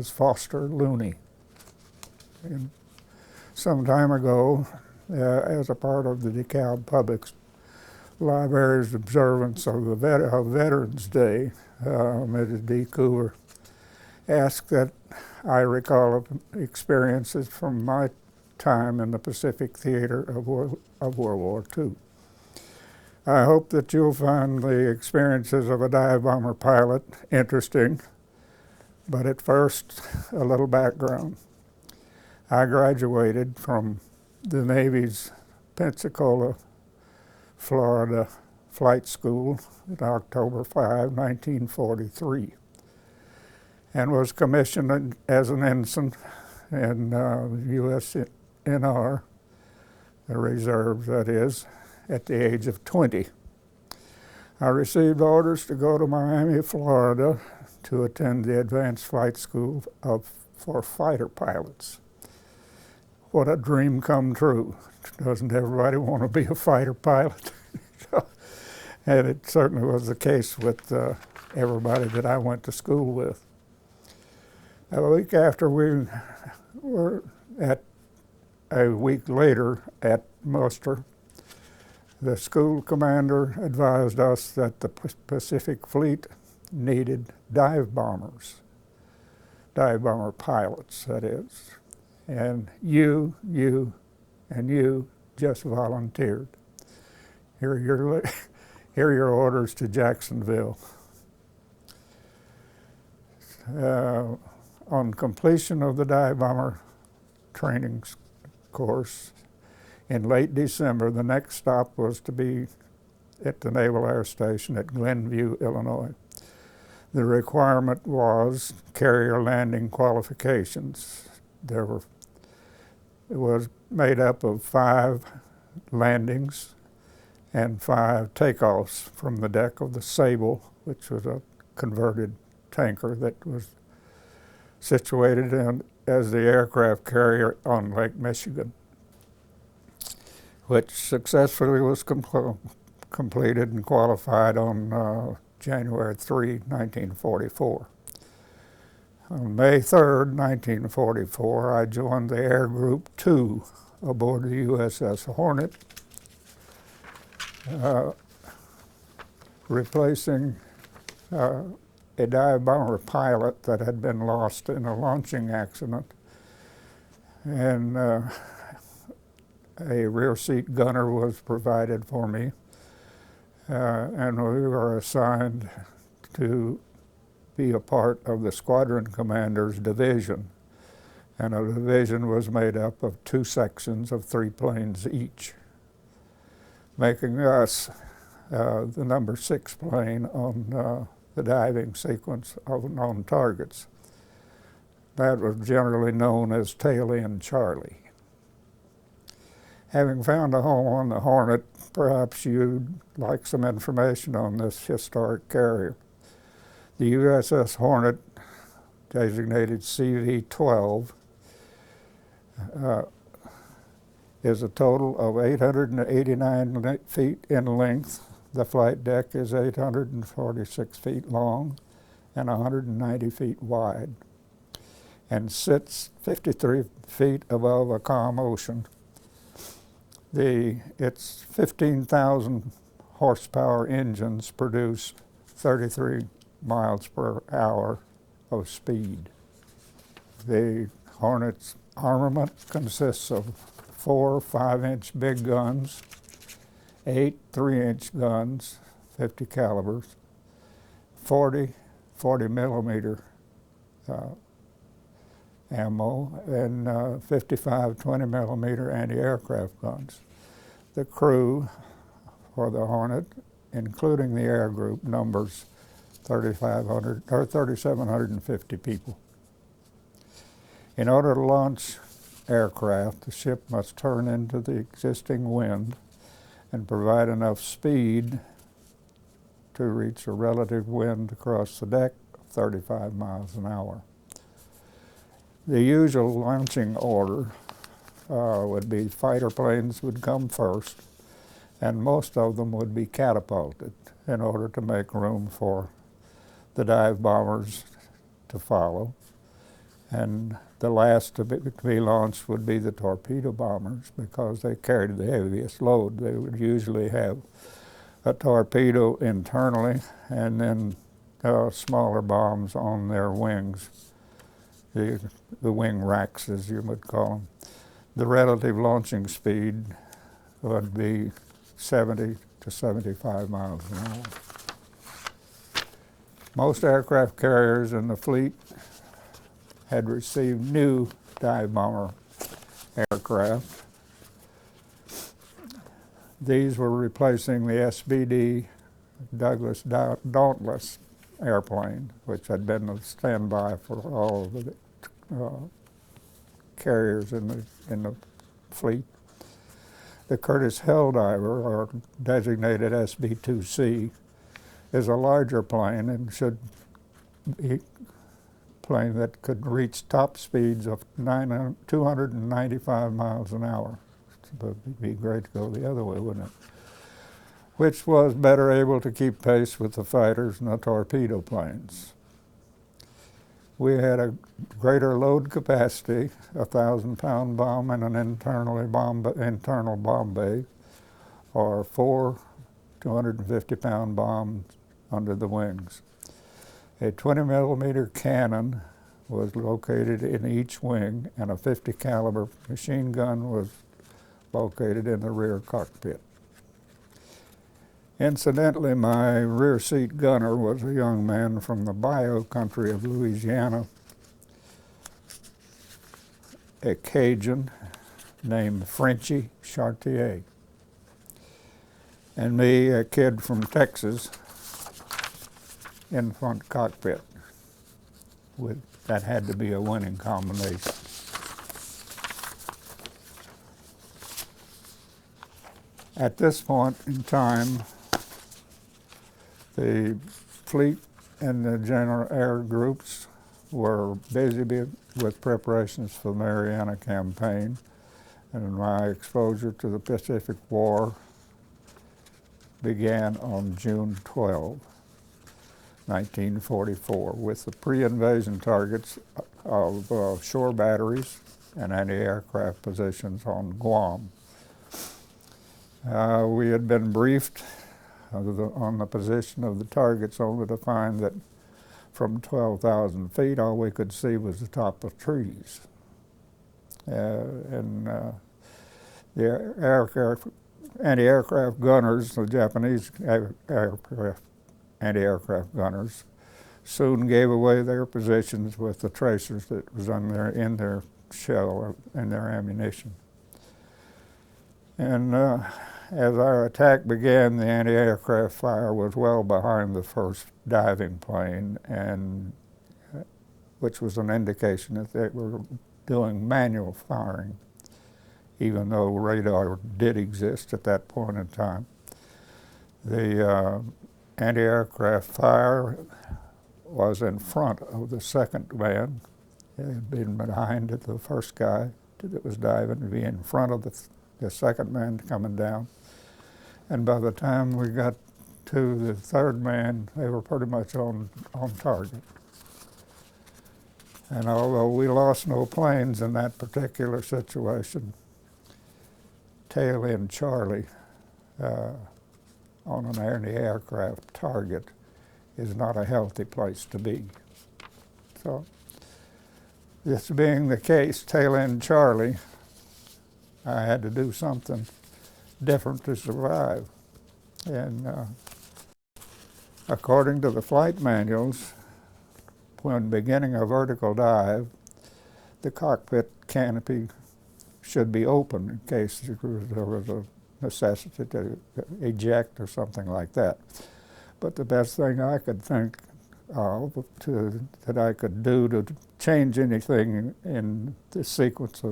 as Foster Looney. And some time ago, as a part of the DeKalb Public Library's observance of Veterans Day, Mrs. D. Coover asked that I recall experiences from my time in the Pacific Theater of World War II. I hope that you'll find the experiences of a dive bomber pilot interesting, but at first, a little background. I graduated from the Navy's Pensacola, Florida Flight School on October 5, 1943, and was commissioned as an ensign in USNR, the reserves that is, at the age of 20. I received orders to go to Miami, Florida to attend the Advanced Flight School for fighter pilots. What a dream come true. Doesn't everybody want to be a fighter pilot? And it certainly was the case with everybody that I went to school with. A week after we were a week later at muster, the school commander advised us that the Pacific Fleet needed dive bombers, dive bomber pilots, that is. And you just volunteered. Here are your orders to Jacksonville. On completion of the dive bomber training course in late December, the next stop was to be at the Naval Air Station at Glenview, Illinois. The requirement was carrier landing qualifications. It was made up of 5 landings and 5 takeoffs from the deck of the Sable, which was a converted tanker that was situated as the aircraft carrier on Lake Michigan, which successfully was completed and qualified on January 3, 1944. On May 3rd, 1944, I joined the Air Group 2 aboard the USS Hornet, replacing a dive bomber pilot that had been lost in a launching accident. And a rear seat gunner was provided for me, and we were assigned to be a part of the squadron commander's division. And a division was made up of 2 sections of 3 planes each, making us the number 6 plane on the diving sequence of known targets. That was generally known as Tail End Charlie. Having found a home on the Hornet, perhaps you'd like some information on this historic carrier. The USS Hornet, designated CV-12, is a total of 889 feet in length. The flight deck is 846 feet long and 190 feet wide, and sits 53 feet above a calm ocean. Its 15,000 horsepower engines produce 33 miles per hour of speed. The Hornet's armament consists of 4 5-inch big guns, 8 3-inch guns, 50 calibers, 40 millimeter ammo, and 55 20 millimeter anti-aircraft guns. The crew for the Hornet, including the air group, numbers 3,750 people. In order to launch aircraft, the ship must turn into the existing wind and provide enough speed to reach a relative wind across the deck of 35 miles an hour. The usual launching order would be fighter planes would come first, and most of them would be catapulted in order to make room for the dive bombers to follow. And the last to be launched would be the torpedo bombers, because they carried the heaviest load. They would usually have a torpedo internally and then smaller bombs on their wings, the wing racks, as you would call them. The relative launching speed would be 70 to 75 miles an hour. Most aircraft carriers in the fleet had received new dive bomber aircraft. These were replacing the SBD Douglas Dauntless airplane, which had been a standby for all of the carriers in the fleet. The Curtiss Helldiver, or designated SB-2C, is a larger plane and should be a plane that could reach top speeds of 295 miles an hour. But it'd be great to go the other way, wouldn't it? Which was better able to keep pace with the fighters and the torpedo planes. We had a greater load capacity, a 1,000-pound bomb and an internal bomb bay, or 4 250-pound bombs under the wings. A 20-millimeter cannon was located in each wing, and a 50 caliber machine gun was located in the rear cockpit. Incidentally, my rear seat gunner was a young man from the bayou country of Louisiana, a Cajun named Frenchy Chartier, and me, a kid from Texas, in front cockpit. That had to be a winning combination. At this point in time, the fleet and the general air groups were busy with preparations for the Mariana Campaign, and my exposure to the Pacific War began on June 12, 1944, with the pre-invasion targets of shore batteries and anti-aircraft positions on Guam. We had been briefed on the position of the targets, only to find that from 12,000 feet, all we could see was the top of trees. The anti-aircraft gunners, the Japanese anti-aircraft gunners, soon gave away their positions with the tracers that was in their shell and their ammunition. And as our attack began, the anti-aircraft fire was well behind the first diving plane, and which was an indication that they were doing manual firing, even though radar did exist at that point in time. The anti-aircraft fire was in front of the second man. It had been behind the first guy that was diving, to be in front of the second man coming down. And by the time we got to the third man, they were pretty much on target. And although we lost no planes in that particular situation, tail end Charlie on an anti-aircraft target is not a healthy place to be. So, this being the case, tail end Charlie, I had to do something different to survive. And according to the flight manuals, when beginning a vertical dive, the cockpit canopy should be open in case there was a necessity to eject or something like that. But the best thing I could think of that I could do to change anything in the sequence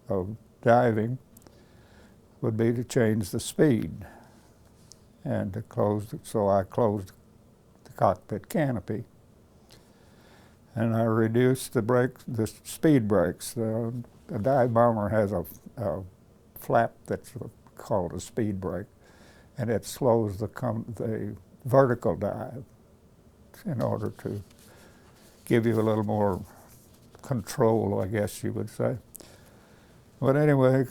of diving would be to change the speed and to close it. So I closed the cockpit canopy, and I reduced the speed brakes. The dive bomber has a flap that's called a speed brake, and it slows the vertical dive in order to give you a little more control, I guess you would say. But anyway,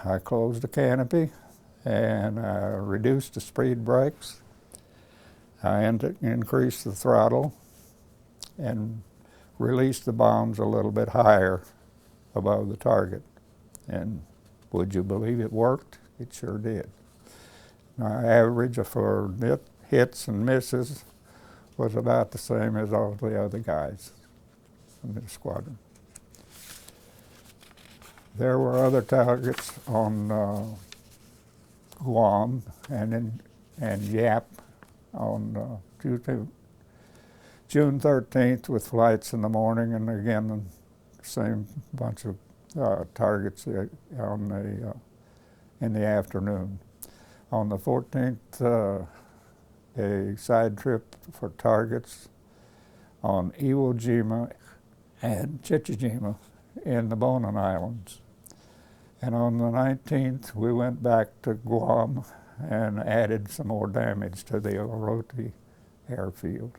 I closed the canopy and reduced the speed brakes. I increased the throttle and released the bombs a little bit higher above the target. And would you believe it worked? It sure did. My average for hits and misses was about the same as all the other guys in the squadron. There were other targets on Guam and Yap on June 13th with flights in the morning, and again the same bunch of targets in the afternoon. On the 14th, a side trip for targets on Iwo Jima and Chichijima in the Bonin Islands. And on the 19th, we went back to Guam and added some more damage to the Oroti airfield.